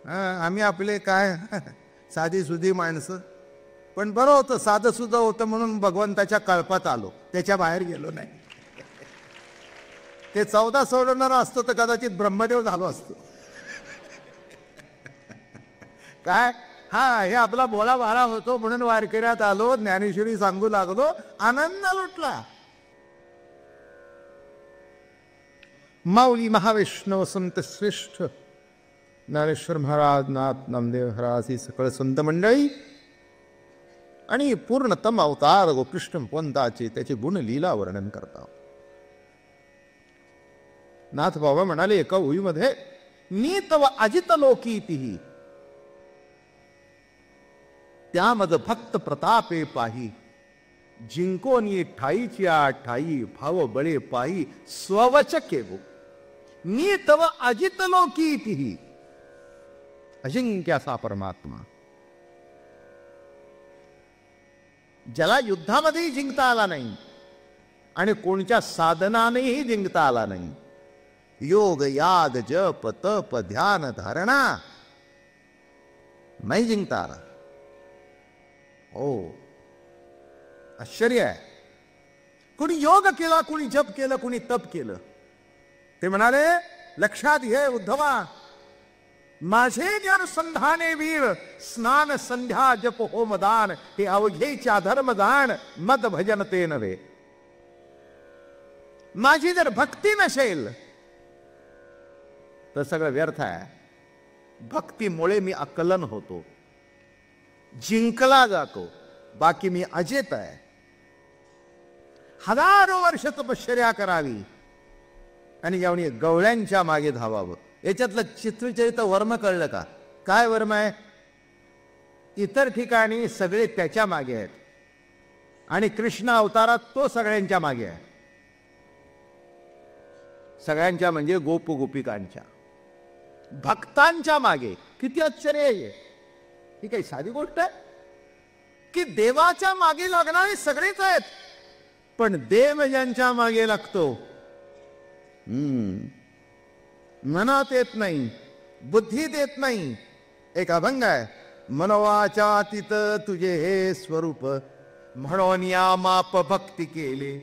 आम्ही आपले काय साधी सुधी माणसं. पण बरं होतं, साधं सुद्धा होतं म्हणून भगवंताच्या कळपात आलो, त्याच्या बाहेर गेलो नाही. ते 14 सोडवणारा असतो तर कदाचित ब्रह्मदेव झालो असतो. काय हे आपला बोला बारा होतो म्हणून वारकऱ्यात आलो, ज्ञानेश्वरी सांगू लागलो, आनंद लुटला. माऊली महावैष्णव संत श्रेष्ठ ज्ञानेश्वर महाराज, नाथ नामदेव महाराज, ही सकळ संत मंडळी आणि पूर्णतम अवतार गोकृष्ण पंथाचे त्याचे गुण लीला वर्णन करतात. नाथ बाबा म्हणाले एका ओळीमध्ये, नीत व अजित लोकीतिही त्यामद भक्त प्रतापे पाही, जिंकोनी ठाईच्या ठाई भाव बळे पाही स्ववच केवो. नीत व अजित लोकीतिही, अजिंक्य असा परमात्मा, ज्याला युद्धामध्येही जिंकता आला नाही आणि कोणत्या साधनानेही जिंकता आला नाही. योग याग जप तप ध्यान धारणा नाही जिंकता आला. हो, आश्चर्य आहे. कोणी योग केला, कोणी जप केलं, कोणी तप केलं. ते म्हणाले, लक्षात घे उद्धवा, माझे अनुसंधाने वीर स्नान संध्या जप होमदान हे अवघेच्या धर्मदान मद भजन ते नव्हे. माझी जर भक्ती नसेल तर सगळं व्यर्थ आहे. भक्तीमुळे मी अकलन होतो, जिंकला जातो, बाकी मी अजेत आहे. हजारो वर्ष तपश्चर्या करावी आणि यावणी गवळ्यांच्या मागे धावावं. याच्यातलं चित्रचरित्र वर्म कळलं का? काय वर्म आहे? इतर ठिकाणी सगळे त्याच्या मागे आहेत आणि कृष्ण अवतारात तो सगळ्यांच्या मागे आहे. सगळ्यांच्या म्हणजे गोप गोपिकांच्या, भक्तांच्या मागे. किती आश्चर्य आहे! ही काही साधी गोष्ट आहे की देवाच्या मागे लागणारे सगळेच आहेत, पण देव ज्यांच्या मागे लागतो मनात येत नाही, बुद्धीत येत नाही. एक अभंग आहे, मनोवाचातीत तुझे हे स्वरूप, म्हणून या माप भक्ती केली,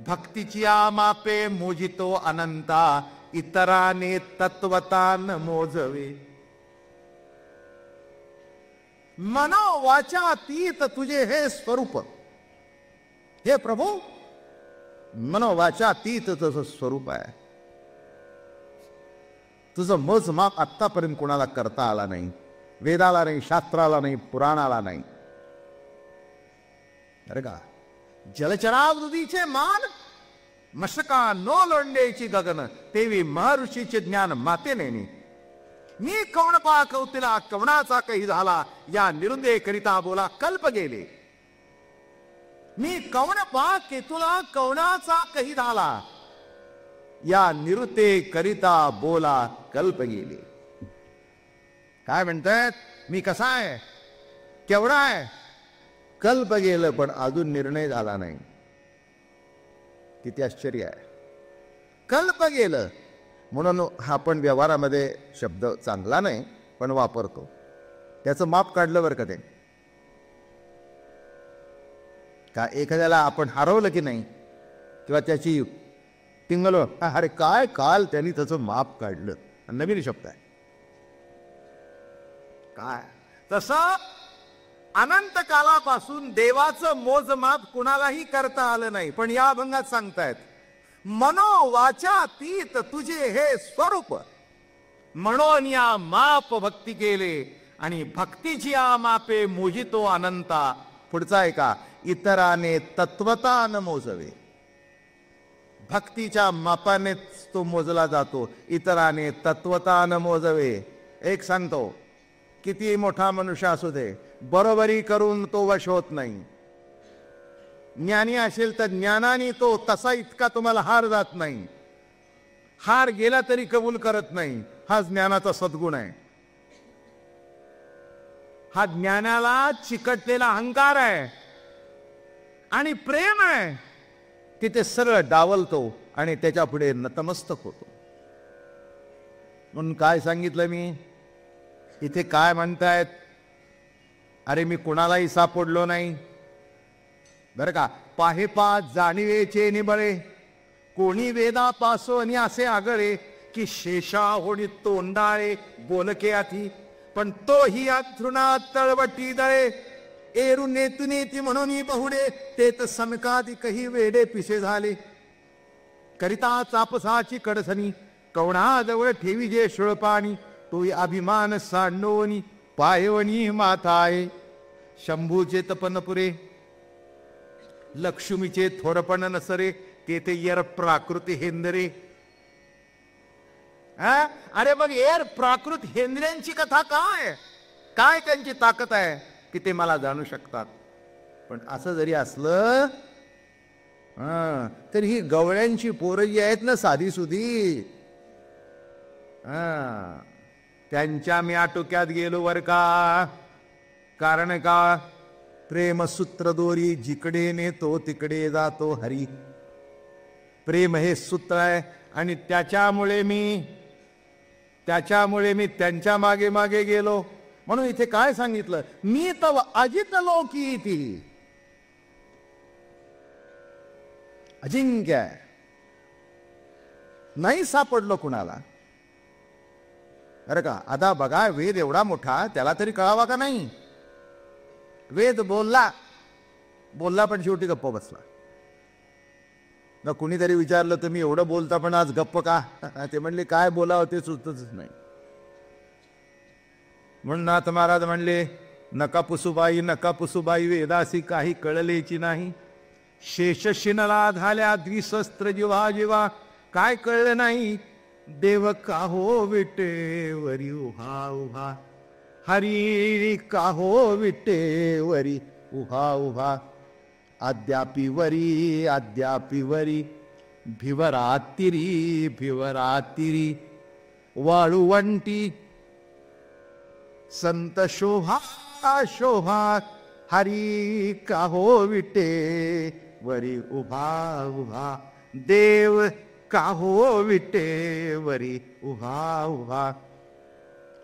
भक्तीची या मापे मोजितो अनंता, इतराने तत्वतान मोजवे. मनोवाचातीत तुझे हे स्वरूप, हे प्रभू मनोवाचातीत तुझं स्वरूप आहे. तुझं मोजमाप आत्तापर्यंत कोणाला करता आला नाही, वेदाला नाही, शास्त्राला नाही, पुराणाला नाही. अरे का जलचरावृतीचे मान, मशका नो लोंडेची गगन, तेवी महर्षीचे ज्ञान माते नेणी. मी कवण पा कौतिला कवणाचा काही झाला, या निरुंदे करिता बोला कल्प गेले. मी कवण पा केतुला कवणाचा काही झाला, या निरुते करिता बोला कल्प गेले. काय म्हणतात? मी कसा आहे, केवढा आहे, कल्प गेलं पण अजून निर्णय झाला नाही. किती आश्चर्य आहे! कल्प गेलं म्हणून आपण व्यवहारामध्ये शब्द चांगला नाही पण वापरतो, त्याचं माप काढलं बरं का ते. का एखाद्याला आपण हरवलं की नाही किंवा त्याची टिंगलो, अरे काय काल त्यांनी त्याचं माप काढलं, नवीन शब्द आहे. काय तसं अनंत कालापासून देवाचं मोजमाप कुणालाही करता आलं नाही. पण या अभंगात सांगतायत, मनोवाचातीत तुझे हे स्वरूप, म्हणून या माप भक्ती केले आणि भक्तीची या मापे मोजितो अनंता. पुढचा आहे का, इतराने तत्वता न मोजवे. भक्तीच्या मापानेच तो मोजला जातो, इतराने तत्वता न मोजवे. एक सांगतो, किती मोठा मनुष्य असू दे, बरोबरी करून तो वश होत नाही. ज्ञानी असेल तर ज्ञानाने तो तसा इतका तुम्हाला हार जात नाही. हार गेला तरी कबूल करत नाही. हा ज्ञानाचा सद्गुण आहे. हा ज्ञानाला चिकटलेला अहंकार आहे आणि प्रेम आहे, तिथे सरळ डावलतो आणि त्याच्या पुढे नतमस्तक होतो. म्हणून काय सांगितलं मी, इथे काय म्हणतायत, अरे मी कुणालाही सापडलो नाही बरं का. पाहे पाच जाणीवेचे निबळे, कोणी वेदा पासो आणि असे आगळे, की शेषा होणी तोंडाळे बोलके आधी, पण तोही अथृणात तळवटी दळे, एरू नेतू नेती म्हणून बहुडे, ते तर सनकादी काही वेडे पिसे झाले. करिता चापसाची कडसनी, कवणाजवळ ठेवी जे शुळपाणी, तोही अभिमान सांडोनी पायवणी माताये. शंभूचे तपन पुरे, लक्ष्मीचे थोरपण नसरे, तेथे यर प्राकृती हेंदरे. अरे मग एर प्राकृत हेंद्र्यांची कथा काय, काय त्यांची ताकद आहे की ते मला जाणू शकतात. पण असं जरी असलं तर ही गवळ्यांची पोरं जी आहेत ना साधी सुधी, त्यांच्या मी आटोक्यात गेलो वर का. कारण का, प्रेमसूत्र दोरी जिकडे नेतो तिकडे जातो हरी. प्रेम हे सूत्र आहे आणि त्याच्यामुळे मी त्यांच्या मागे मागे गेलो. म्हणून इथे काय सांगितलं, मी तव अजित लोकी ती, अजिंक्य आहे, नाही सापडलो कुणाला. अरे का आता बघा, वेद एवढा मोठा, त्याला तरी कळावा का नाही. वेद बोलला पण शेवटी गप्प बसला. ना कुणीतरी विचारलं तुम्ही एवढं बोलता पण आज गप्प का, ते म्हणले काय बोलावं ते सुचतच नाही. म्हणून नाथ महाराज म्हणले, नका पुसुबाई वेदासी काही कळलेची नाही. शेष शिनला झाल्या द्विशस्त्र जीवा जीवा, काय कळलं नाही. देव काहो विटेवरी उभा उभा, हरी काहो विटेवरी उभा उभा. अद्यापि वरी भिवरातिरी वाळुवंटी, संत शोभा हरी काहो विटे वरी उभा उभा. देव काहो विटे वरी उभा उभा.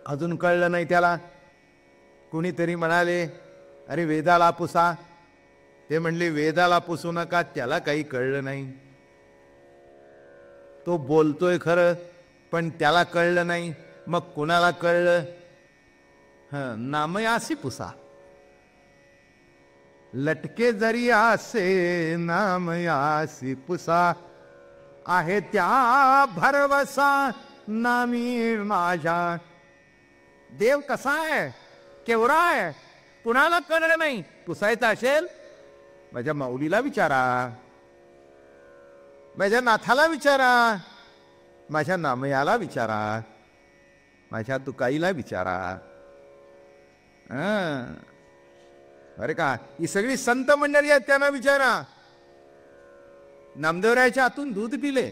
अजून कळलं नाही त्याला. कुणीतरी म्हणाले, अरे वेदाला पुसा. ते म्हणले वेदाला पुसू नका, त्याला काही कळलं नाही. तो बोलतोय खरं पण त्याला कळलं नाही. मग कुणाला कळलं, नामयासी पुसा. लटके जरी आसे नामयासी पुसा, आहे त्या भरवसा नामी माझ्या. देव कसा आहे, केवढा आहे, कुणाला कळलं नाही. पुसायचं असेल माझ्या माऊलीला विचारा, माझ्या नाथाला विचारा, माझ्या नामयाला विचारा, माझ्या तुकाईला विचारा. अरे का, ही सगळी संत मंडळी आहेत, त्यांना विचारा. नामदेवरायाच्या हातून दूध पिले,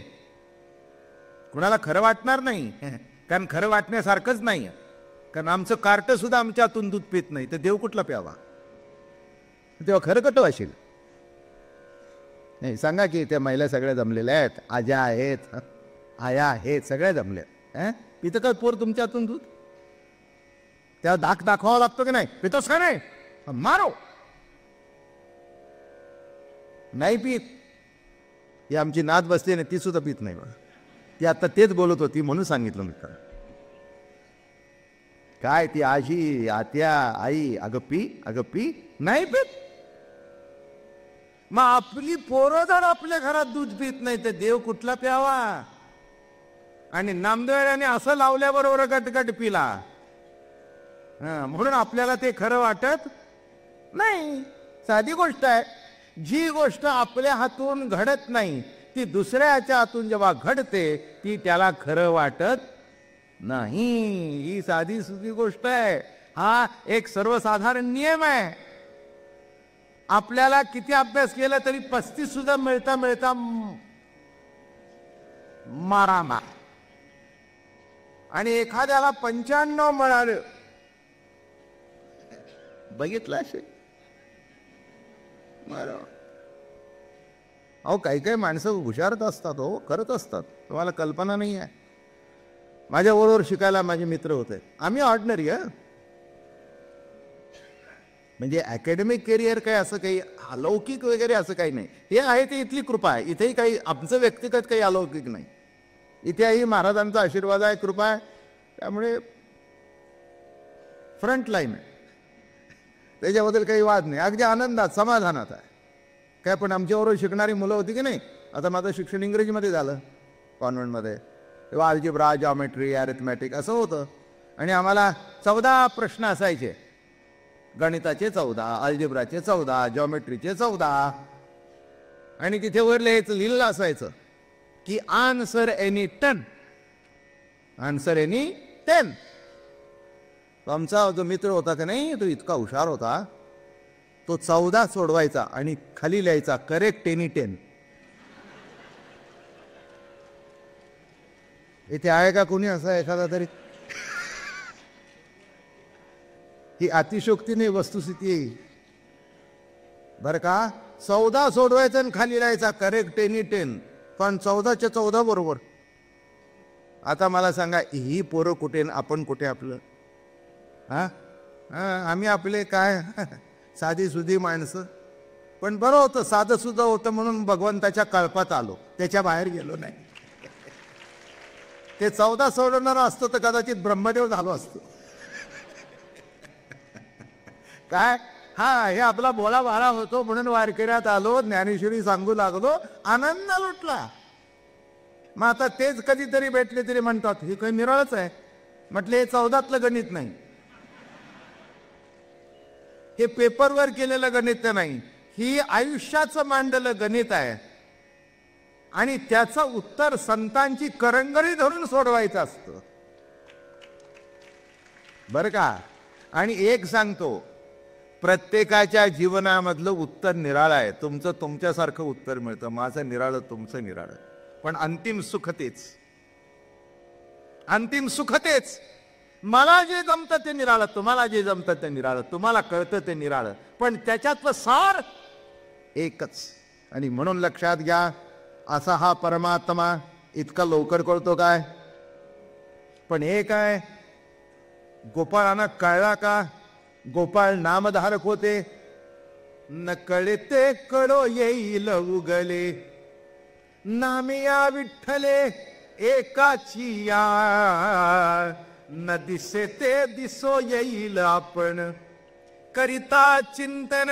कुणाला खरं वाटणार नाही, कारण खरं वाटण्यासारखंच नाही. कारण आमचं कार्ट सुद्धा आमच्या हातून दूध पित नाही, तर देव कुठला प्यावा. तेव्हा खरं कटो असेल. नाही सांगा की त्या महिला सगळ्या जमलेल्या आहेत, आज्या आहेत, आया आहेत, सगळ्या जमल्या. पितं का पोर तुमच्या हातून दूध, त्या दाख दाखवावा लागतो की नाही. पितोस का नाही, मारो. नाही पित. ही आमची नात बसते ना, ती सुद्धा पित नाही बघा. ती आता तेच बोलत होती म्हणून सांगितलं मित्र. काय ती आजी आत्या आई अगप्पी नाही पित. मग आपली पोरं जर आपल्या घरात दूध पित नाही तर देव कुठला प्यावा. आणि नामदेवाने असं लावल्याबरोबर गटगट पिला. म्हणून आपल्याला ते खरं वाटत नाही. साधी गोष्ट आहे. जी गोष्ट आपल्या हातून घडत नाही ती दुसऱ्याच्या हातून जेव्हा घडते ती त्याला खरं वाटत नाही. ही साधी सुधी गोष्ट आहे. हा एक सर्वसाधारण नियम आहे. आपल्याला किती अभ्यास केला तरी 35 सुद्धा मिळता मिळता मारामार. आणि एखाद्याला 95 मिळालं. बघितलं असे अहो काही काही माणसं हुशारच असतात, हो करत असतात, तुम्हाला कल्पना नाही आहे. माझ्याबरोबर शिकायला माझे मित्र होते. आम्ही ऑर्डिनरी म्हणजे अकॅडमिक करिअर काय असं काही अलौकिक वगैरे असं काही नाही. हे आहे ते इथली कृपा आहे. इथेही काही आमचं व्यक्तिगत काही अलौकिक नाही. इथेही महाराजांचा आशीर्वाद आहे, कृपा आहे. त्यामुळे फ्रंट लाईन आहे, त्याच्याबद्दल काही वाद नाही. अगदी आनंदात समाधानात आहे काय. पण आमच्याबरोबर शिकणारी मुलं होती की नाही, आता माझं शिक्षण इंग्रजीमध्ये झालं कॉन्व्हेंटमध्ये, तेव्हा अल्जेब्रा, जॉमेट्री, अरिथमॅटिक असं होतं. आणि आम्हाला 14 प्रश्न असायचे. गणिताचे 14, अल्जेब्राचे 14, जॉमेट्रीचे 14. आणि तिथे वर लिहिलं असायचं की आन्सर एनी 10, आन्सर एनी 10. आमचा जो मित्र होता का नाही, तो इतका हुशार होता, तो 14 सोडवायचा आणि खाली लिहायचा करेक्ट एनी 10. इथे आहे का कोणी असा एखादा तरी? ही अतिशोक्ती नाही, वस्तुस्थिती आहे बरं का. 14 सोडवायचं आणि खाली लिहायचा करेक्ट एनी 10, पण 14च्या 14 बरोबर. आता मला सांगा, ही पोरं कुठे आपण कुठे? आपलं आम्ही आपले काय साधी सुधी माणसं. पण बरं होतं, साधं सुद्धा होतं म्हणून भगवंताच्या कळपात आलो, त्याच्या बाहेर गेलो नाही. ते 14 सोडवणार असतो तर कदाचित ब्रह्मदेव झालो असतो काय. हे आपला बोला बारा होतो म्हणून वारकऱ्यात आलो, ज्ञानेश्वरी सांगू लागलो, आनंद लुटला. मग आता तेच कधीतरी भेटले तरी म्हणतात हे काही निराळच आहे. म्हटले हे 14तलं गणित नाही, हे पेपरवर केलेलं गणित नाही, ही आयुष्याचं मांडलं गणित आहे. आणि त्याचं उत्तर संतांची करंगळी धरून सोडवायचं असतं बरं का. आणि एक सांगतो, प्रत्येकाच्या जीवनामधलं उत्तर निराळं आहे. तुमचं तुमच्यासारखं उत्तर मिळतं, माझं निराळं, तुमचं निराळं, पण अंतिम सुख तेच. अंतिम सुख तेच. मला जे जमतं ते निराळं, तुम्हाला जे जमतं ते निराळं, तुम्हाला कळतं ते निराळं, पण त्याच्यातलं सार एकच. आणि म्हणून लक्षात घ्या, असा हा परमात्मा इतका लवकर कळतो काय? पण हे काय, गोपाळांना कळला का? गोपाळ नामधारक होते. न कळते कळो येईल उगले, नामिया विठ्ठले एकाची या. न दिसे ते दिसो येईल आपण, करिता चिंतन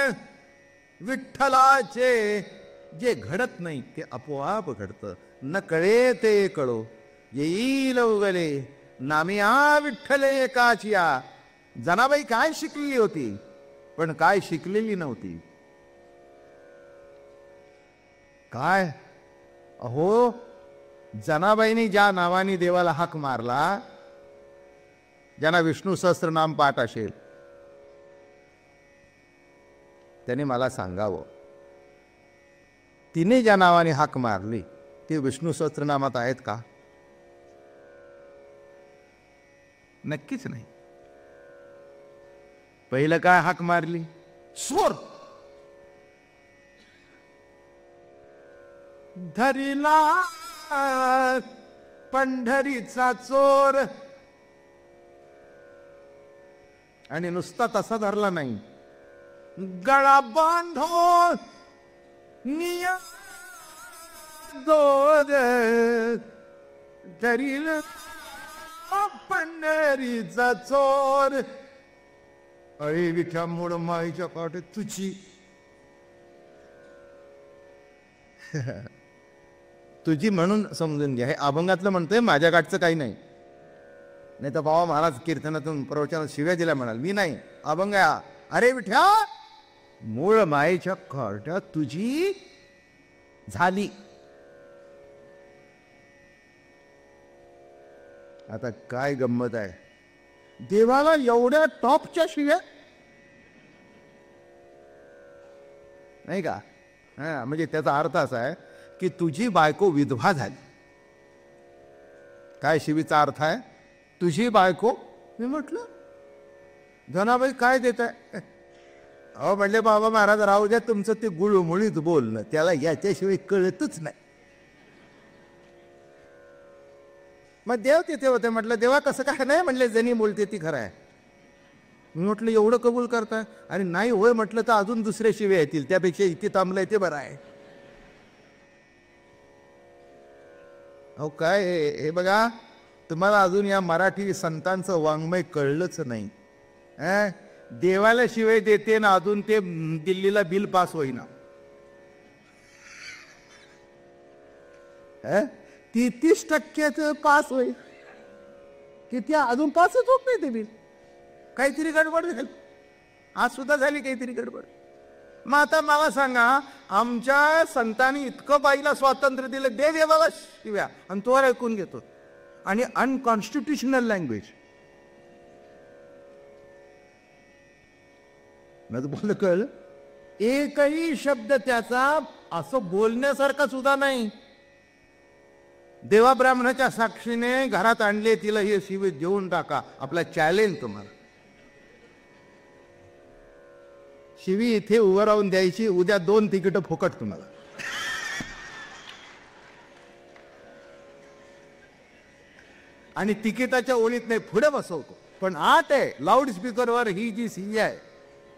विठ्ठलाचे. जे घडत नाही ते आपोआप घडतं. न कळे ते कळो येईल उगले, नामिया विठ्ठले एकाचिया. जनाबाई काय शिकलेली होती, पण काय शिकलेली नव्हती. काय अहो, जनाबाईंनी ज्या नावाने देवाला हाक मारला, ज्यांना विष्णू सहस्त्रनाम पाठ असेल त्याने मला सांगावं, तिने ज्या नावाने हाक मारली ती विष्णू सहस्त्रनामात आहेत का? नक्कीच नाही. पहिलं काय हाक मारली? स्वर. धरिला पंढरीचा चोर. आणि नुसता तसा धरला नाही, गळा बांधो निया दोर. धरिला पंढरीचा चोर. अरे विठ्या मोड माईच्या काटे तुझी. तुझी म्हणून समजून घ्या. हे अभंगातलं म्हणतोय, माझ्या काठचं काही नाही. नाही तर बाबा महाराज कीर्तनातून प्रवचनात शिव्या दिल्या म्हणाल. मी नाही, अभंग आहे. अरे विठ्या मूळ मायेच्या काट्या तुझी झाली. आता काय गंमत आहे, देवाला एवढ्या टॉपच्या शिव्या नाही का. म्हणजे त्याचा अर्थ असा आहे की तुझी बायको विधवा झाली. काय शिवीचा अर्थ आहे? तुझी बायको. मी म्हटलं जनाबाई काय देत आहे? अहो म्हणले बाबा महाराज राहू द्या, तुमचं ते गुळमुळीत बोलणं त्याला याच्याशिवाय कळतच नाही. मग देव तिथे होते. म्हटलं देवा कसं काय? नाही म्हणले, जणी बोलते ती खरं आहे. मी म्हटलं एवढं कबूल करताय? आणि नाही होय म्हटलं तर अजून दुसरे शिवे येतील, त्यापेक्षा इथे थांबलंय ते बरं आहे. अहो काय हे बघा, तुम्हाला अजून या मराठी संतांचं वाङ्मय कळलंच नाही. देवाला शिवाय देते ना, अजून ते दिल्लीला बिल पास होईना. 33% पास होईल, किती अजून पासच होत नाही ते बिल. काहीतरी गडबड झाली, आज सुद्धा झाली काहीतरी गडबड. मग आता मला सांगा, आमच्या संतांनी इतकं बाईला स्वातंत्र्य दिलं, दे देवाला शिव्या आणि तो ऐकून घेतो. आणि अनकॉन्स्टिट्युशनल लँग्वेज. माझं बोललं कळलं? एकही शब्द त्याचा असं बोलण्यासारखा सुद्धा नाही. देवा ब्राह्मणाच्या साक्षीने घरात आणले, तिला हे शिवे देऊन टाका, आपला चॅलेंज तुम्हाला. शिवी इथे उभं राहून द्यायची, उद्या 2 तिकीट फुकट तुम्हाला. आणि तिकिटाच्या ओळीत नाही, पुढे बसवतो. पण आत आहे लाऊड स्पीकरवर ही जी सी आहे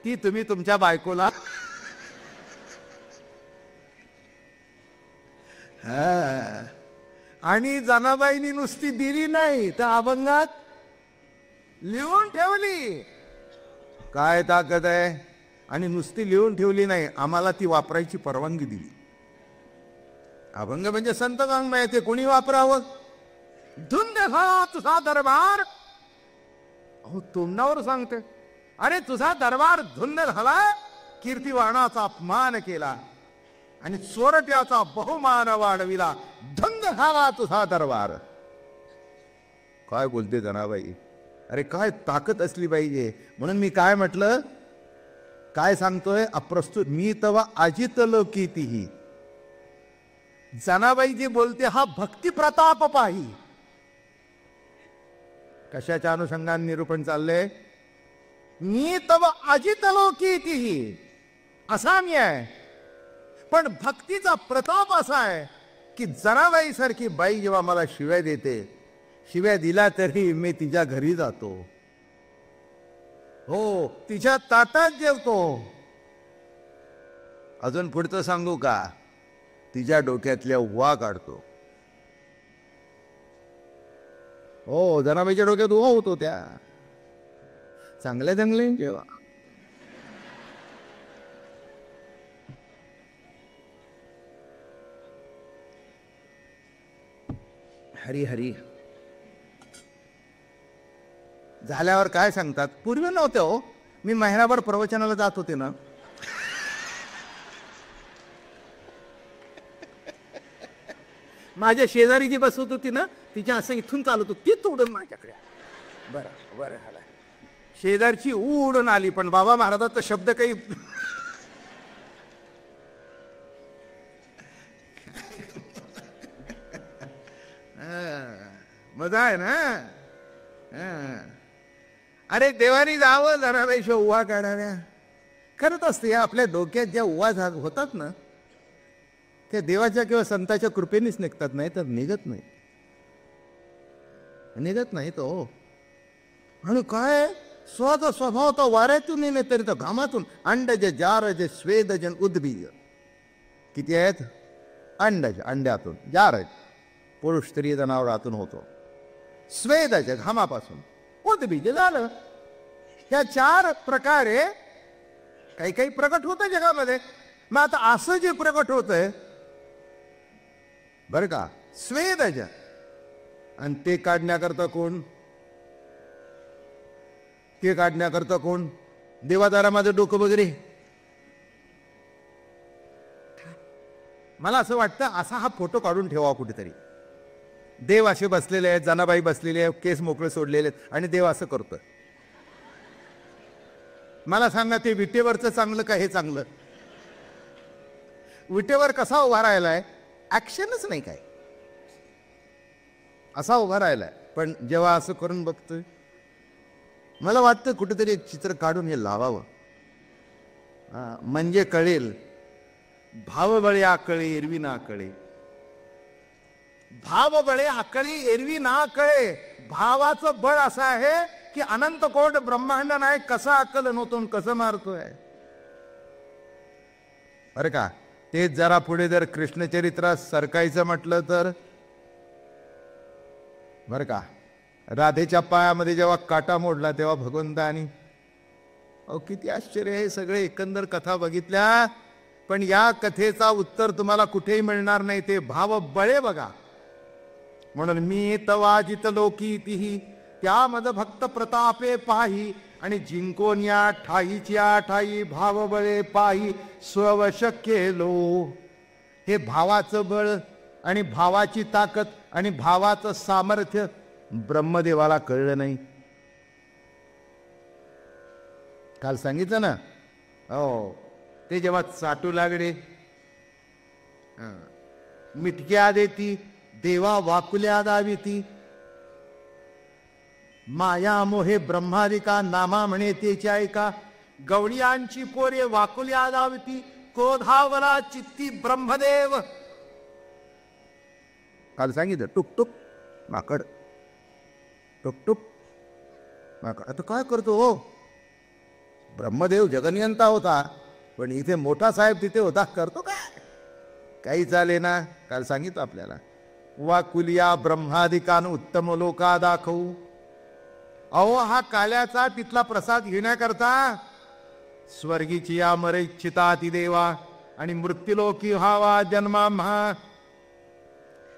ती तुम्ही तुमच्या बायकोला आणि जनाबाईंनी नुसती दिली नाही तर अभंगात लिहून ठेवली. काय ताकद आहे! आणि नुसती लिहून ठेवली नाही, आम्हाला ती वापरायची परवानगी दिली. अभंग म्हणजे संत वाङ्मय, ते कोणी वापरावं. धुंद झाला तुझा दरबार. अहो तोंडावर सांगते, अरे तुझा दरबार धुंद झाला, कीर्तिवाणाचा अपमान केला आणि चोरट्याचा बहुमान वाढविला. धुंद झाला तुझा दरबार. काय बोलते जनाबाई, अरे काय ताकद असली पाहिजे. म्हणून मी काय म्हटलं, काय सांगतोय, अप्रस्तुत मी तवा अजितलो कीतीही. जनाबाई जी बोलते हा भक्ती प्रताप पाही. कशाच्या अनुषंगाने निरूपण चाललंय? मी तवा अजितलो कीतीही, असा मी आहे. पण भक्तीचा प्रताप असा आहे की जनाबाई सारखी बाई जेव्हा मला शिव्या देते, शिव्या दिला तरी मी तिच्या घरी जातो, हो तिच्या ताटात जेवतो. अजून पुढचं सांगू का? तिच्या डोक्यातल्या उवा काढतो. हो जनाबाईच्या डोक्यात उवा होतो त्या. चांगल्या चांगले जेव्हा हरी हरी झाल्यावर काय सांगतात, पूर्वी नव्हते हो, मी महिनाभर प्रवचनाला जात होते ना, माझ्या शेजारी जी बसवत होती ना, तिच्या असं इथून चालत होती, ती तोडून माझ्याकडे. बरं बरं झालं, शेजारची उडून आली. पण बाबा महाराजांचा शब्द काही मजा आहे ना. अरे देवानी जावं जनाबाईशिवाय उवा काढाव्या. करत असते आपल्या डोक्यात ज्या उवा होतात ना, त्या देवाच्या किंवा संताच्या कृपेनेच निघतात, नाही तर निघत नाही तो. आणि काय स्वतः स्वभाव तो वाऱ्यातून नाही तरी तो घामातून. अंडज जारज स्वेदजन उद्बीज. किती आहेत? अंडज अंड्यातून, जारज पुरुष स्त्री जनावरातून होतो, स्वेदज घामापासून, उद्बीज झालं. या 4 प्रकारे काही काही प्रकट होतं जगामध्ये. मग आता असं जे प्रकट होतंय बरं का, स्वेदज, आणि ते काढण्याकरता कोण? ते काढण्याकरता कोण? देवादारा माझं डोकं वगैरे. मला असं वाटतं असा हा फोटो काढून ठेवा कुठेतरी. देव असे बसलेले आहेत, जनाबाई बसलेले आहेत, केस मोकळे सोडलेले आहेत, आणि देव असं करतोय. मला सांगा, ते विटेवरचं चांगलं का हे चांगलं? विटेवर कसा उभा राहिलाय? ऍक्शनच नाही काय, असा उभा राहिलाय. पण जेव्हा असं करून बघतोय, मला वाटतं कुठेतरी एक चित्र काढून हे लावावं, म्हणजे कळेल. भावबळे आकळे एरवी ना कळे. भाव बळे आकळी एरवी ना कळे. भावाचं बळ असं आहे की अनंत कोट ब्रह्मांड नाही कसं अक्कल नव्हतो कसं मारतोय. बरं का, तेच जरा पुढे जर कृष्णचरित्रात सरकायचं म्हटलं तर, बरं का, राधेच्या पायामध्ये जेव्हा काटा मोडला तेव्हा भगवंतानी, अहो किती आश्चर्य आहे. सगळे एकंदर कथा बघितल्या पण या कथेचा उत्तर तुम्हाला कुठेही मिळणार नाही. ते भाव बळे बघा. म्हणून मी तवाजित लोकीतिही त्यामध्ये भक्त प्रतापे पाही आणि जिंकोन या ठाईच्या ठाई भाव बळे पाही स्ववश केलो. हे भावाचं बळ आणि भावाची ताकद आणि भावाचं सामर्थ्य ब्रह्मदेवाला कळलं नाही. काल सांगितलं ना, हो ते जेव्हा चाटू लागले, मिटक्या देती देवा वाकुल्या दाविती, माया मोहे ब्रह्मादिका नामा म्हणे तेच्या ऐका, गवळियांची पोरे वाकुल्या दाविती क्रोधावला चित्ती ब्रह्मदेव. काल सांगितलं टुकटुक माकड, टुकटुक माकड. आता काय करतो हो, ब्रह्मदेव जगनियंता होता पण इथे मोठा साहेब तिथे होता, करतो काय, काही चाले ना. काल सांगितलं आपल्याला, वाकुलिया ब्रह्मादिकान उत्तम लोका दाखवू. अहो हा काल्याचा तिथला प्रसाद घेण्याकरता स्वर्गीची या मरेच्छिता ती देवा आणि मृत्यूलोकी व्हावा जन्मा महा.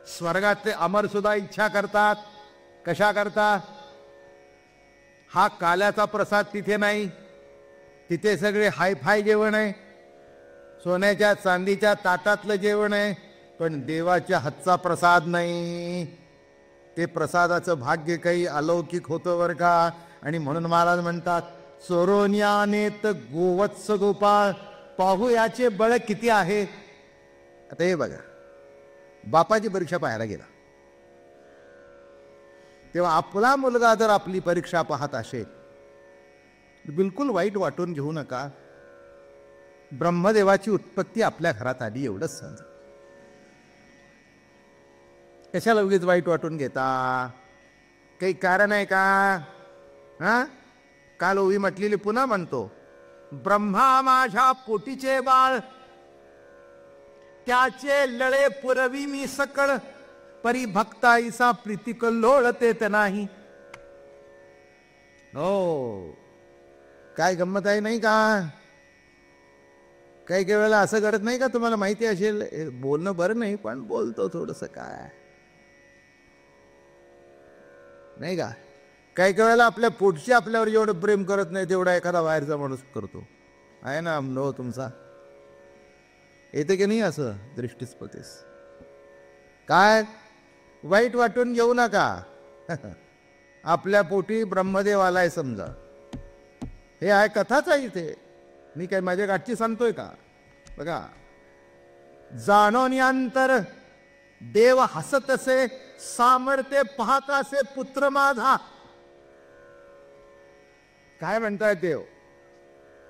स्वर्गातले अमर सुद्धा इच्छा करतात. कशा करता, हा काल्याचा प्रसाद तिथे नाही, तिथे सगळे हायफाय जेवण आहे, सोन्याच्या चांदीच्या ताटातलं जेवण आहे, पण देवाच्या हातचा प्रसाद नाही. ते प्रसादाचं भाग्य काही अलौकिक होतं बरं का. आणि म्हणून महाराज म्हणतात चोरोन्यानेत गोवत्स गोपाळ, पाहू याचे बळ किती आहे. आता हे बघा, बापाची परीक्षा पाहायला गेला तेव्हा आपला मुलगा जर आपली परीक्षा पाहत असेल बिलकुल वाईट वाटून घेऊ नका. ब्रह्मदेवाची उत्पत्ती आपल्या घरात आली एवढंच समजा. कशाला उगीच वाईट वाटून घेता, काही कारण आहे का. हा काल ओवी म्हटलेली पुन्हा म्हणतो, ब्रह्मा माझ्या पोटीचे बाळ, त्याचे लळे पुरवी मी सकळ, परी भक्ताईसा प्रीतिक लोळते नाही. हो काय गंमत आहे नाही का. काही काही वेळेला असं करत नाही का, तुम्हाला माहिती असेल, बोलणं बरं नाही पण बोलतो थोडस काय नाही का. काही काही वेळेला आपल्या पोटची आपल्यावर जेवढं प्रेम करत नाही तेवढा एखादा बाहेरचा माणूस करतो. आहे ना अनुभव तुमचा, येते की नाही असं दृष्टीस्पतीस. काय वाईट वाटून घेऊ नका. आपल्या पोटी ब्रह्मदेव आलाय समजा, हे आहे कथाच आहे. इथे मी काय माझ्या गाठची सांगतोय का. बघा, जाणून अंतर देव हसत असे, सामर्थ्य पाहत असे पुत्र माझा. काय म्हणताय देव.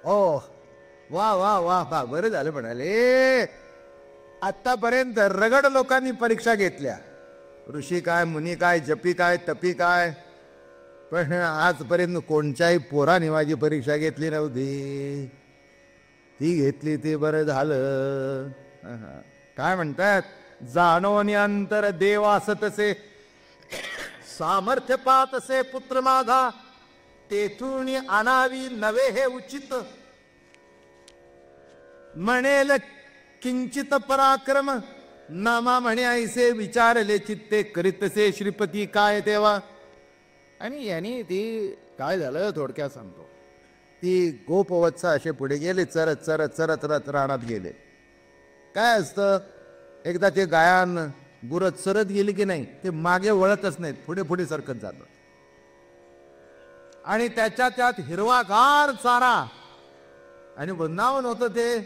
ओ वा वा वा वा, बरं झालं म्हणाले. आतापर्यंत रगड लोकांनी परीक्षा घेतल्या, ऋषी काय मुनी काय जपी काय तपी काय, पण आजपर्यंत कोणत्याही पोराने माझी परीक्षा घेतली नव्हती. ती घेतली ते बरं झालं. काय म्हणतात, जाणोनी अंतर देव असतसे, सामर्थ्य पात असे पुत्र माझा, तेथून आणावी नवे हे उचित. म्हणेल किंचित पराक्रम, नामा म्हणे ऐसे विचारले चित्ते, करीतसे श्रीपती काय तेव्हा. आणि यांनी ती काय झालं थोडक्यात सांगतो. ती गोपवत्स असे पुढे गेले, चरत चरत चरत चरत रानात गेले. काय असतं, एकदा ते गायान गुरत सरत गेली की नाही, ते मागे वळतच नाहीत, पुढे पुढे सरकत जातात. आणि त्यात हिरवागार चारा आणि वृंदावन होतं ते,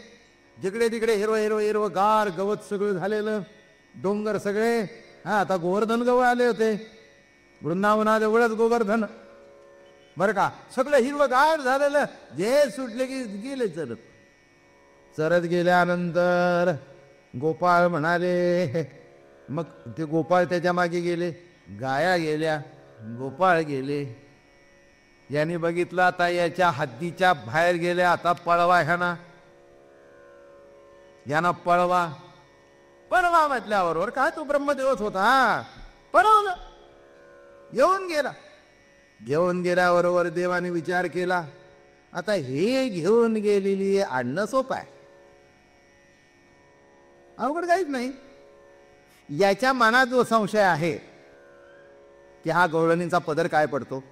जिकडे तिकडे हिरवं हिरवं हिरवं गार गवत सगळं झालेलं, डोंगर सगळे. हा आता गोवर्धन गवळ आले होते वृंदावनाजवळच, गोवर्धन बरं का, सगळं हिरवं गार झालेलं. जे सुटले की गेले चरत. चरत गेल्यानंतर गोपाळ म्हणाले, मग ते गोपाळ त्याच्या मागे गेले, गाया गेल्या, गोपाळ गेले. याने बघितलं आता याच्या हद्दीच्या बाहेर गेल्या, आता पळवा ह्याना पळवा. पळवा म्हटल्याबरोबर काय तो ब्रह्मदेवच होता, पळवलं. घेऊन गेल्याबरोबर देवाने विचार केला, आता हे घेऊन गेलेली आणणं सोपं आहे, अवघड काहीच नाही. याच्या मनात जो संशय आहे की हा गवळणींचा पदर काय पडतो,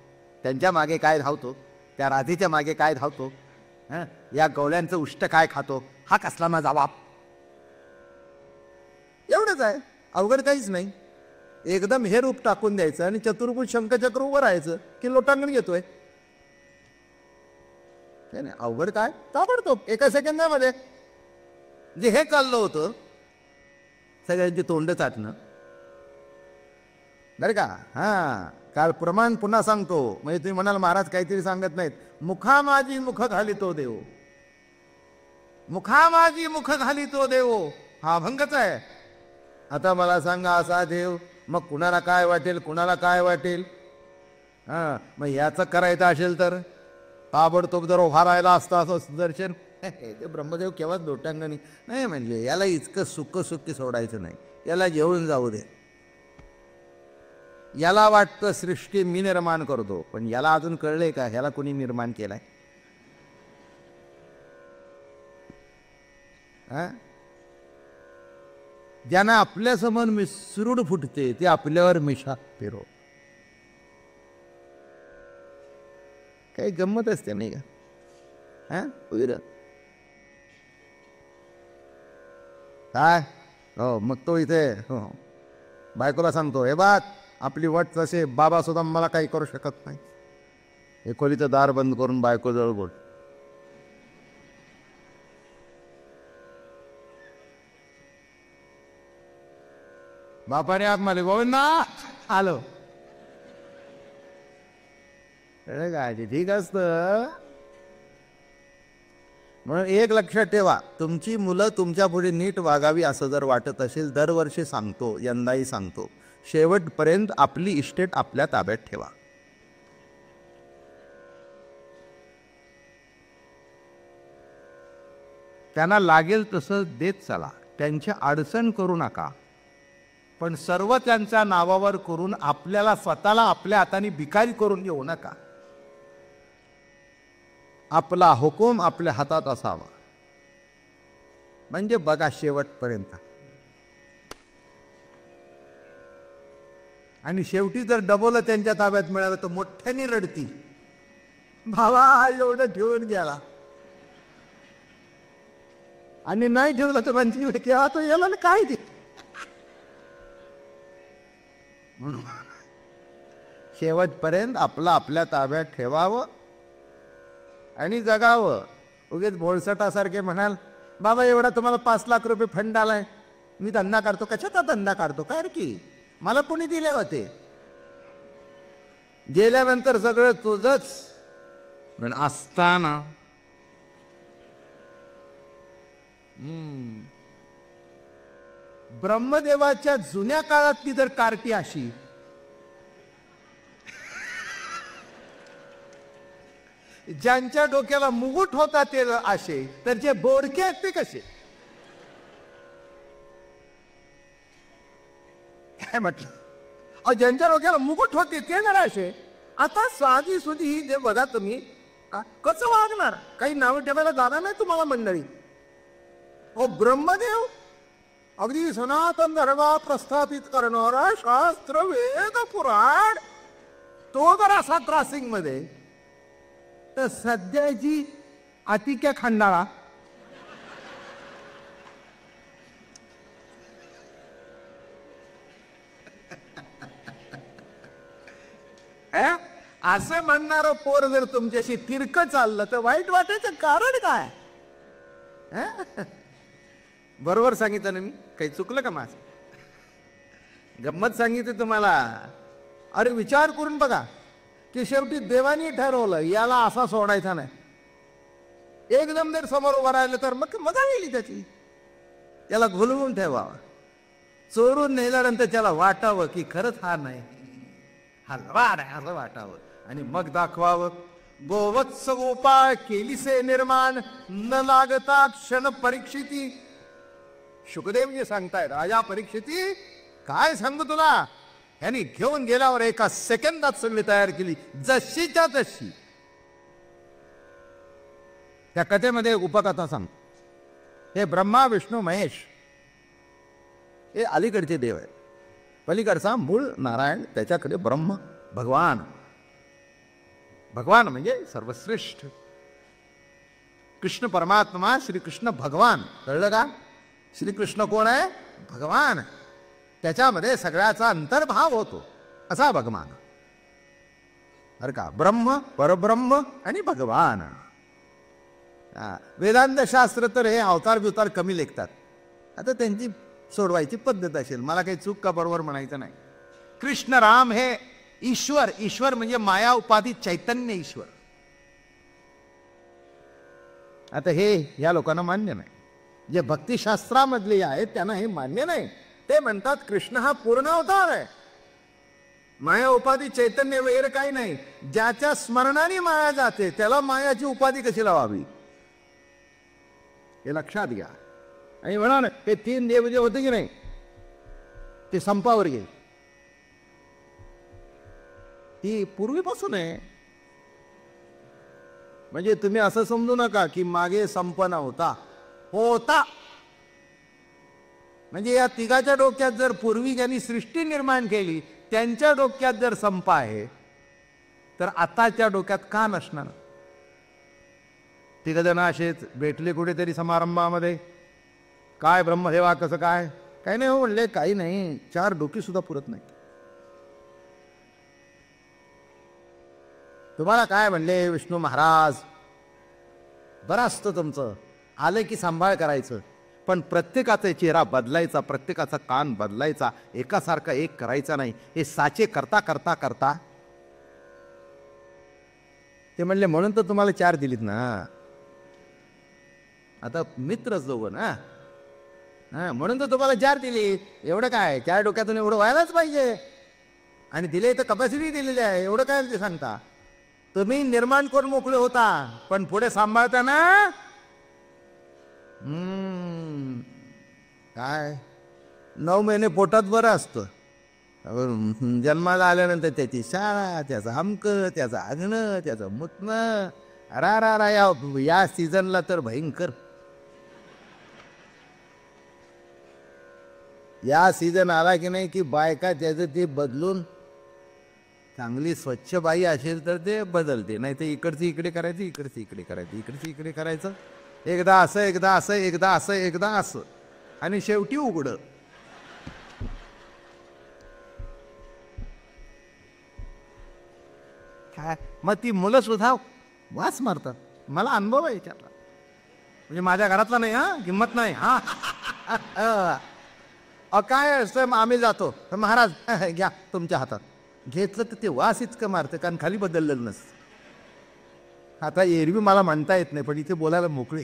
त्यांच्या मागे काय धावतो, त्या राधेच्या मागे काय धावतो, या गवळ्यांचं उष्ट काय खातो, हा कसला माझा बाप, एवढंच आहे, अवघड काहीच नाही. एकदम हे रूप टाकून द्यायचं आणि चतुर्भुज शंखचक्र उभं राहायचं की लोटांगण घेतोय. नाही, अवघड काय, ताबडतोब एका सेकंदामध्ये. जे हे चाललं होतं सगळ्यांची तोंड चाटणं बरं का. काल प्रमाण पुन्हा सांगतो, म्हणजे तुम्ही म्हणाल महाराज काहीतरी सांगत नाहीत. मुखा माझी मुख घालितो देव, मुखा माझी मुख घालितो देव, हा अभंगच आहे. आता मला सांगा, असा देव मग कुणाला काय वाटेल, कुणाला काय वाटेल. मग याचं करायचं असेल तर ताबडतोब जर उभा राहिला असता असं सुदर्शन, ते ब्रह्मदेव केव्हाच लोटांगणी नाही म्हणजे याला इतकं सुखी सोडायचं नाही, याला घेऊन जाऊ दे. याला वाटतं सृष्टी मी निर्माण करतो, पण याला अजून कळलंय का ह्याला कोणी निर्माण केलाय. ज्यांना आपल्या समोर मिसरूड फुटते ते आपल्यावर मिशा फिरो. काही गंमत असते नाही का. काय हो मग तो इथे बायकोला सांगतो, हे बात आपली वट तसे बाबा सुद्धा मला काही करू शकत नाही. हे खोलीचं दार बंद करून बायको जवळ बोल. बापाने आत माले गोविंदा आलो. काय ठीक असतं. म्हणून एक लक्षात ठेवा, तुमची मुलं तुमच्या पुढे नीट वागावी असं जर वाटत असेल, दरवर्षी सांगतो, यंदाही सांगतो, शेवटपर्यंत आपली इस्टेट आपल्या ताब्यात ठेवा. त्यांना लागेल तसं देत चला, त्यांची अडचण करू नका. पण सर्व त्यांच्या नावावर करून आपल्याला स्वतःला आपल्या हाताने भिकारी करून घेऊ नका. आपला हुकूम आपल्या हातात असावा, म्हणजे बघा शेवटपर्यंत. आणि शेवटी जर डबल त्यांच्या ताब्यात मिळालं तर मोठ्याने रडती, भावा एवढं ठेवून गेला. आणि नाही ठेवलं तर म्हणजे केव्हा तो याला काय दे. म्हणून शेवटपर्यंत आपलं आपल्या ताब्यात ठेवावं आणि जगावं. उगीच भोळसटासारखे म्हणाल, बाबा एवढा तुम्हाला 5 लाख रुपये फंड आलाय, मी धंदा काढतो. कशाचा धंदा काढतो काय रे की, मला कोणी दिले होते. गेल्यानंतर सगळं तुझंच. पण असताना ब्रह्मदेवाच्या जुन्या काळातली जर कार्टी अशी, ज्यांच्या डोक्याला मुकुट होता ते असे, तर जे बोडके आहेत ते कसे. काय म्हटलं, ज्यांच्या डोक्याला मुकुट होते ते जरा असे. आता साधी सुधी जे बघा तुम्ही कसं वागणार, काही नावं ठेवायला जाणार नाही तुम्हाला मंडळी. ब्रह्मदेव अगदी सनातन धर्म प्रस्थापित करणारा शास्त्र वेद पुराण, तो जर असा क्रॉसिंग मध्ये, तर सध्याची अतिक्या खंडाळा असं म्हणणार पोर जर तुमच्याशी तिरकं चाललं तर वाईट वाटायचं कारण काय. बरोबर सांगितलं ना मी, काही चुकलं का माझं. गंमत सांगितली तुम्हाला. अरे विचार करून बघा की शेवटी देवानी ठरवलं याला असा सोडायचा नाही. एकदम जर समोर उभं राहिलं तर मग मजा येईल त्याची. त्याला घुलवून ठेवावा. चोरून नेल्यानंतर त्याला वाटावं की खरंच हा नाही, हा लवाड आहे असं वाटावं, आणि मग दाखवावं. गोवत्स गोपाळ केलीसे निर्माण, न लागता क्षण परीक्षिती. शुकदेवजी सांगतायत, राजा परीक्षिती काय सांगू तुला, यांनी घेऊन गेल्यावर एका सेकंदात सगळी तयार केली, जशीच्या तशी. त्या कथेमध्ये उपकथा सांग, हे ब्रह्मा विष्णू महेश हे अलीकडचे देव आहेत, पलीकडचा मूळ नारायण, त्याच्याकडे ब्रह्म भगवान. भगवान म्हणजे सर्वश्रेष्ठ कृष्ण परमात्मा, श्रीकृष्ण भगवान. कळलं का? श्रीकृष्ण कोण आहे? भगवान. त्याच्यामध्ये सगळ्याचा अंतर्भाव होतो असा भगवान. अरे का, ब्रह्म, परब्रह्म आणि भगवान. वेदांत शास्त्र तर हे अवतार बिवतार कमी लेखतात. आता त्यांची सोडवायची पद्धत असेल, मला काही चूक का बरोबर म्हणायचं नाही. कृष्ण राम हे ईश्वर, ईश्वर म्हणजे माया उपाधी चैतन्य ईश्वर. आता हे या लोकांना मान्य नाही. जे भक्तिशास्त्रामधले आहेत त्यांना हे मान्य नाही. ते म्हणतात कृष्ण हा पूर्ण अवतार आहे, माया उपाधी चैतन्य वगैरे काही नाही. ज्याच्या स्मरणाने माया जाते त्याला मायाची उपाधी कशी लावावी हे लक्षात घ्या. आणि म्हणा ना, ते 3 देव जे होते की नाही ते संपावर गेले. ती पूर्वीपासून आहे. म्हणजे तुम्ही असं समजू नका की मागे संप नव्हता, होता. म्हणजे या तिघाच्या डोक्यात जर पूर्वी ज्यांनी सृष्टी निर्माण केली त्यांच्या डोक्यात जर संप आहे, तर आताच्या डोक्यात का नसणार? तिघजण असेच भेटले कुठेतरी समारंभामध्ये, काय ब्रह्मदेवा कसं काय? काही नाही हो म्हणले, काही नाही, 4 डोकी सुद्धा पुरत नाही. तुम्हाला काय म्हणले विष्णू महाराज, बरं असतं तुमचं, आलं की सांभाळ करायचं, पण प्रत्येकाचा चेहरा बदलायचा, प्रत्येकाचा कान बदलायचा, एकासारखा एक करायचा नाही. हे साचे करता करता करता ते म्हणले, म्हणून तर तुम्हाला 4 दिलीत ना. आता मित्रच दोघं ना, म्हणून तर तुम्हाला 4 दिली. एवढं काय, 4 डोक्यातून एवढं व्हायलाच पाहिजे. आणि दिले तर कपॅसिटी दिलेली आहे, एवढं काय ते सांगता. तुम्ही निर्माण करून मोकळे होता, पण पुढे सांभाळताना काय 9 महिने पोटात बरं असतं. जन्माला आल्यानंतर त्याची शाळा, त्याचं अमकं, त्याचं आगणं, त्याचं मुतणं, रा या सीझनला तर भयंकर. या सीझन आला की नाही की बायका त्याचं ते बदलून, चांगली स्वच्छ बाई असेल तर ते बदलते, नाही तर इकडची इकडे करायचं, इकडची इकडे करायचं, इकडची इकडे करायचं, एकदा असं एकदा असं एकदा असं एकदा असं, आणि शेवटी उघडं. काय मग ती मुलं सुद्धा वास मारतात. मला अनुभव आहे याच्यातला, म्हणजे माझ्या घरातला नाही, हा किंमत नाही. काय असतं, आम्ही जातो महाराज घ्या तुमच्या हातात, घेतलं तर ते वास इतकं मारतं कारण खाली बदललेलं नसतं. आता एरवी मला म्हणता येत नाही, पण इथे बोलायला मोकळे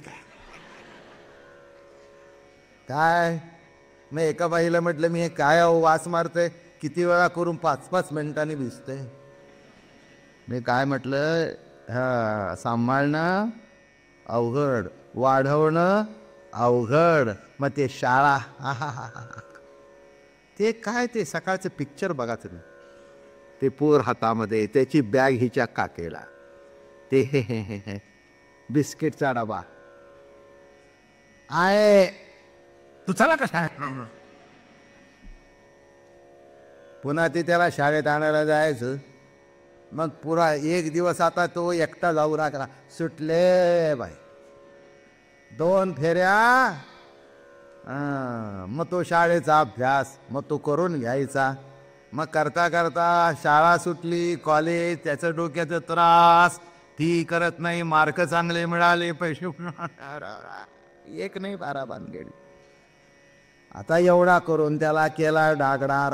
काय. मग एका बाईला म्हटलं, मी हे काय वास मारतंय, किती वेळा करून 5-5 मिनिटांनी भिजतंय. मी काय म्हटलं, सांभाळणं अवघड, वाढवणं अवघड, मग ते शाळा. ते काय, ते सकाळचं पिक्चर बघा तुम्ही, ते पोर हातामध्ये, त्याची बॅग हिच्या काकेला, ते हे बिस्किटचा डबा आहे, तू चला कसा. पुन्हा ते त्याला शाळेत आणायला जायचं. मग पुरा 1 दिवस आता तो एकटा जाऊ लागला. सुटले बाई 2 फेऱ्या, मग तो शाळेचा अभ्यास मग तो करून घ्यायचा. मग करता करता शाळा सुटली, कॉलेज, त्याचं डोक्याचा त्रास, ती करत नाही, मार्क चांगले मिळाले, पैसे एक नाही 12 भानगडी. आता एवढा करून त्याला केला डागडार.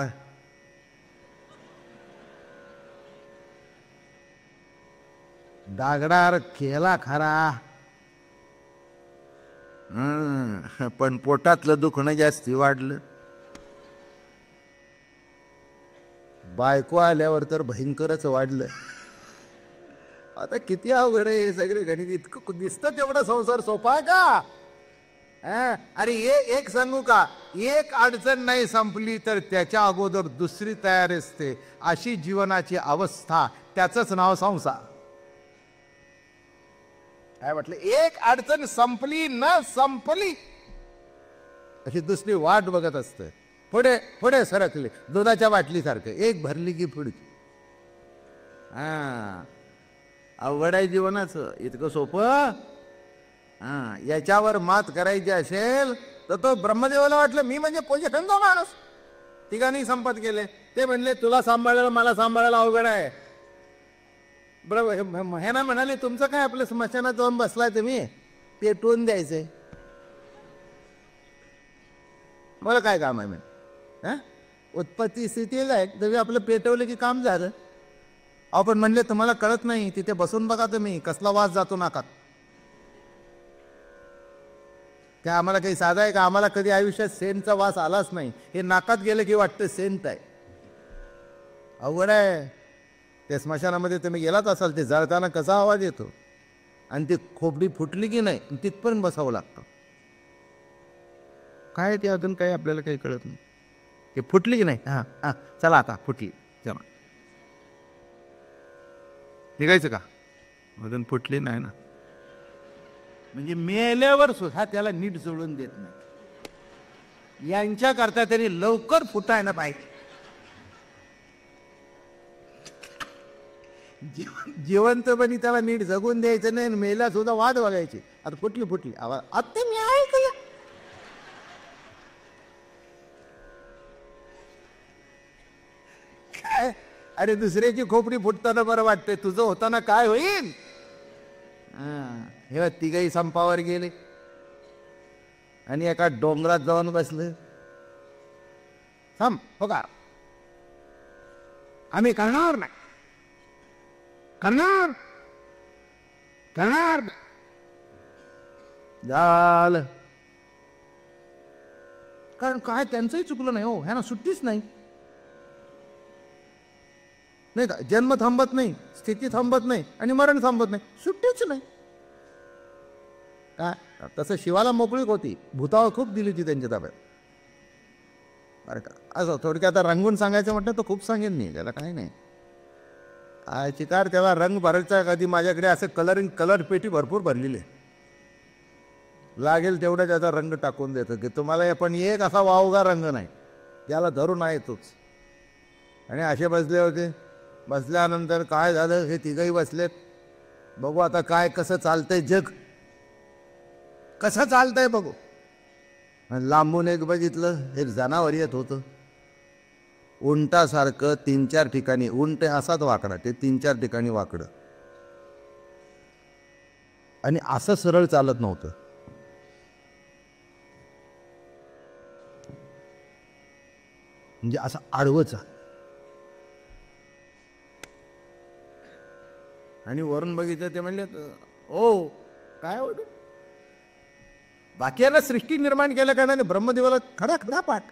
डागडार केला खरा, पण पोटातलं दुखणं जास्ती वाढलं. बायको आल्यावर तर भयंकरच वाढलं. आता किती अवघड आहे हे सगळे गणित. इतकं दिसतं तेवढा संसार सोपा आहे का? अरे एक सांगू का, एक अडचण नाही संपली तर त्याच्या अगोदर दुसरी तयार असते. अशी जीवनाची अवस्था, त्याचंच नाव संसार. काय म्हटलं? एक अडचण संपली न संपली अशी दुसरी वाट बघत असते. पुढे पुढे सरकले दुधाच्या बाटलीसारखं, एक भरली की पुढची. अवघड आहे जीवनाचं, इतकं सोपं. याच्यावर मात करायची असेल तर तो ब्रह्मदेवाला वाटलं मी म्हणजे पोझिशनचा माणूस. तिघांनी संपत गेले. ते म्हणले तुला सांभाळायला मला सांभाळायला अवघड आहे. बरोबर हे ना म्हणाले तुमचं काय, आपल्या स्मशानात जाऊन बसलाय तुम्ही, पेटवून द्यायचंय. मला काय काम आहे म्हणे. उत्पत्ती स्थितीला आहे तुम्ही आपलं पेटवलं की काम झालं. आपण म्हणले तुम्हाला कळत नाही, तिथे बसून बघा तुम्ही कसला वास जातो नाकात. काय आम्हाला काही साधा आहे का? आम्हाला कधी आयुष्यात सेंटचा वास आलाच नाही. हे नाकात गेलं की वाटतं सेंट आहे. अवघड आहे. त्या स्मशानामध्ये तुम्ही गेलाच असाल, ते जळताना कसा आवाज येतो, आणि ती खोपडी फुटली की नाही तिथपर्यंत बसावं लागतं. काय ते अजून काही आपल्याला काही कळत नाही. ते फुटली की नाही, चला आता फुटली, चला निघायचं का? अजून फुटली नाही ना. म्हणजे मेल्यावर सुद्धा त्याला नीट जोडून देत नाही. यांच्याकरता तरी लवकर फुटायला पाहिजे. जिवंतपणी त्याला नीट जगून द्यायचं नाही, मेला सुद्धा वाद बघायची. आता फुटली फुटली आवाज, आता मी आहे का? काय अरे दुसऱ्याची खोपडी फुटताना बरं वाटतंय, तुझं होताना काय होईल? हे तिघही संपावर गेले आणि एका डोंगरात जाऊन बसले. थांब हो का, आम्ही करणार नाही, करणार करणार झालं. कारण काय त्यांचंही चुकलं नाही हो, ह्या ना सुट्टीच नाही. नाही का, जन्म थांबत नाही, स्थिती थांबत नाही आणि मरण थांबत नाही, सुट्टीच नाही. काय तसं शिवाला मोकळीक होती, भूतावर खूप दिली होती त्यांच्या ताब्यात. बरं का, असं थोडक्यात आता रंगून सांगायचं म्हटलं तर खूप सांगेन मी, त्याला काही नाही. चिकार त्याला रंग भरायचा कधी माझ्याकडे असं कलर पेटी भरपूर भरलेली आहे. लागेल तेवढा त्याचा रंग टाकून देतं की तुम्हाला. पण एक असा वावगा रंग नाही त्याला धरून आहे तोच. आणि असे बसले होते. बसल्यानंतर काय झालं, हे तिघही बसलेत. बघू आता काय कसं चालतंय जग, कसं चालतंय बघू. लांबून एक बघितलं, एक जनावर येत होतं उंटासारखं. 3-4 ठिकाणी उंट असाच वाकडा, ते 3-4 ठिकाणी वाकडं, आणि असं सरळ चालत नव्हतं. म्हणजे असं आडवंच. आणि वरून बघितलं ते म्हणले ओ काय होतं. बाकीला सृष्टी निर्माण केलं का नाही, ब्रह्मदेवाला खडा खडा पाठ.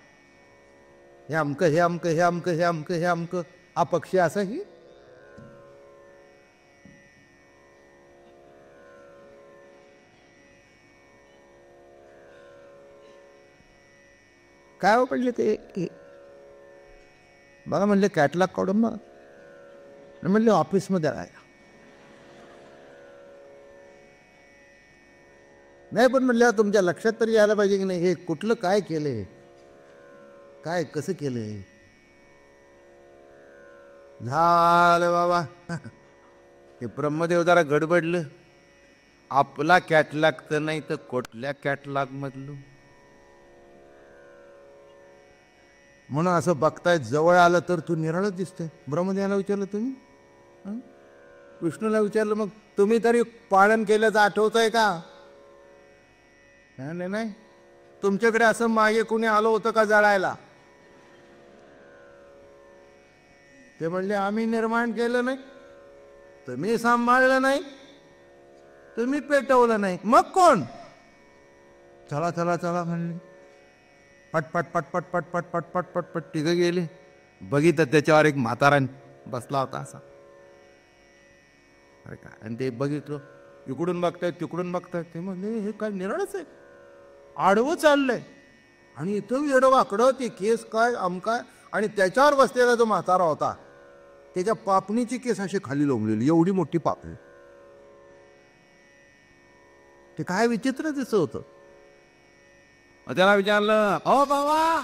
हे अमकं हे अमकं हे अमकं हे अमकं हे अमकं, हा पक्षी असंही. काय हो पडले ते बघा. म्हणले कॅटलॉग काढून मग म्हणले ऑफिसमध्ये राहायला नाही. पण म्हणलं तुमच्या लक्षात तरी यायला पाहिजे की नाही, हे कुठलं काय केलंय, काय कसं केलंय. झालं बाबा. हे ब्रह्मदेव जरा गडबडलं. आपला कॅटलॉग तर नाही तर कुठल्या कॅटलॉग मधलं. म्हणून असं बघताय, जवळ आलं तर तू निराळच दिसतंय. ब्रह्मदेवाला विचारलं तुम्ही, विष्णूला विचारलं मग तुम्ही तरी पालन केल्याचं आठवतंय का? नाही नाही, तुमच्याकडे असं मागे कुणी आलं होतं का जळायला? ते म्हणले आम्ही निर्माण केलं नाही, तुम्ही सांभाळलं नाही, तुम्ही पेटवलं नाही, मग कोण? चला चला चला म्हणले. पट पट पट पट पट पट पट पट पट पट तिघं गेले. बघितलं त्याच्यावर एक म्हातारा बसला होता असा. अरे काय, आणि ते बघितलं, इकडून बघतायत तिकडून बघतायत, ते म्हणले हे काय निराळच आहे, आडवं चाललंय आणि इथं येडं वाकडं, ते केस काय अमकाय, आणि त्याच्यावर बसलेला जो म्हातारा होता त्याच्या पापणीची केस अशी खाली लोंबलेली, एवढी मोठी पापणी. ते काय विचित्र दिसत होतं. त्याला विचारलं, अहो बाबा,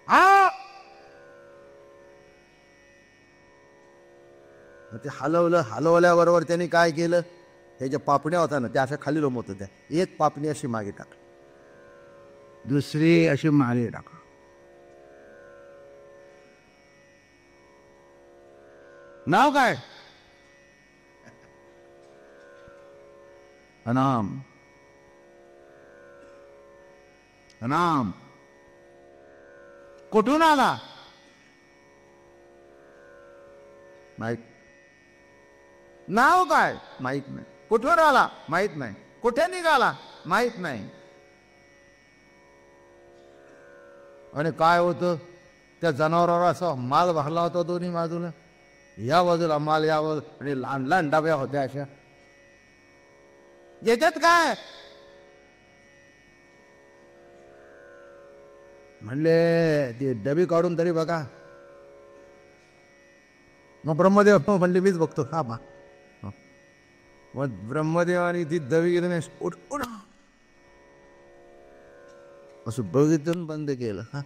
हा, ते हलवल्याबरोबर त्याने काय केलं, त्याच्या पापण्या होता ना त्या अशा खाली लोंबत होत्या, एक पापणी अशी मागे टाकली, दुसरी अशी मागे टाका. नाव काय? अनाम. अनाम. कुठून आला? माहित. नाव काय? माहित नाही. कुठून आला? माहित नाही. कुठे निघाला? माहित नाही. आणि काय होतं, त्या जनावरावर असा माल भरला होता दोन्ही बाजूला, या बाजूला माल, या बाजूला, आणि लहान लहान डब्या होत्या अशा. याच्यात काय? म्हणले ते डबी काढून तरी बघा. मग ब्रह्मदेव म्हणले मीच बघतो. हा बा. मग ब्रह्मदेवानी ती डबी गेली नाही, असं बघितलं बंद केलं. हा,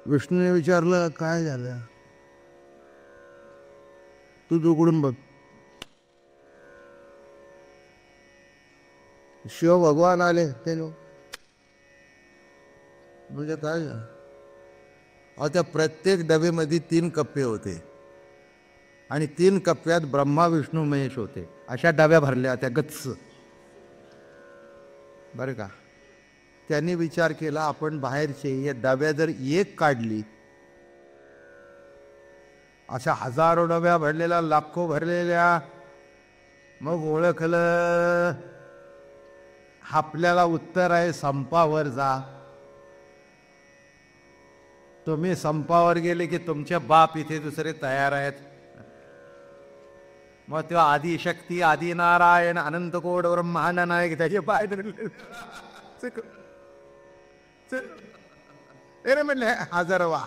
विष्णूने विचारलं काय झालं, तू उघडून बघ. शिव भगवान आले ते लोक. म्हणजे काय झालं, त्या प्रत्येक डबेमध्ये 3 कप्पे होते आणि 3 कप्प्यात ब्रह्मा विष्णू महेश होते. अशा डब्या भरल्या त्या गच्च. बरं का. त्यांनी विचार केला, आपण बाहेरचे या डब्या जर एक काढली, अशा हजारो डब्या भरलेल्या, लाखो भरलेल्या, मग ओळखलं आपल्याला उत्तर आहे संपावर जा. तुम्ही संपावर गेले की तुमचे बाप इथे दुसरे तयार आहेत. मग तेव्हा आदिशक्ती, आदिनारायण, अनंतकोट ब्रह्मांड नायक त्याचे पाय धरले. म्हणले हजर वा.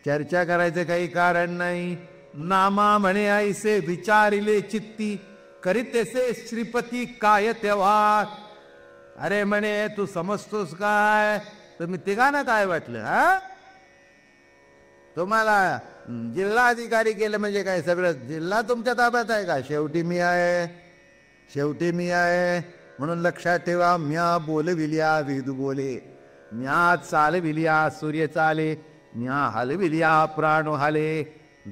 चर्चा करायचं काही कारण नाही. नामा म्हणे ऐसे विचारिले चित्ती, करीतेसे श्रीपती काय तेव्हा. अरे म्हणे तू समजतोस काय, तुम्ही तिघांना काय वाटलं? हा, तुम्हाला जिल्हाधिकारी केलं म्हणजे काय सगळं जिल्हा तुमच्या ताब्यात आहे का? शेवटी मी आहे, शेवटी मी आहे. म्हणून लक्षात ठेवा, म्या बोलविल्या वेद बोले, म्या चालविल्या सूर्य चाले, म्या हलविल्या प्राण हाले,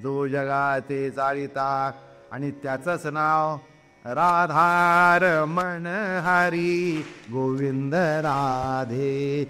जो जगाते चालिता. आणि त्याचंच नाव राधारमण हरी गोविंद राधे.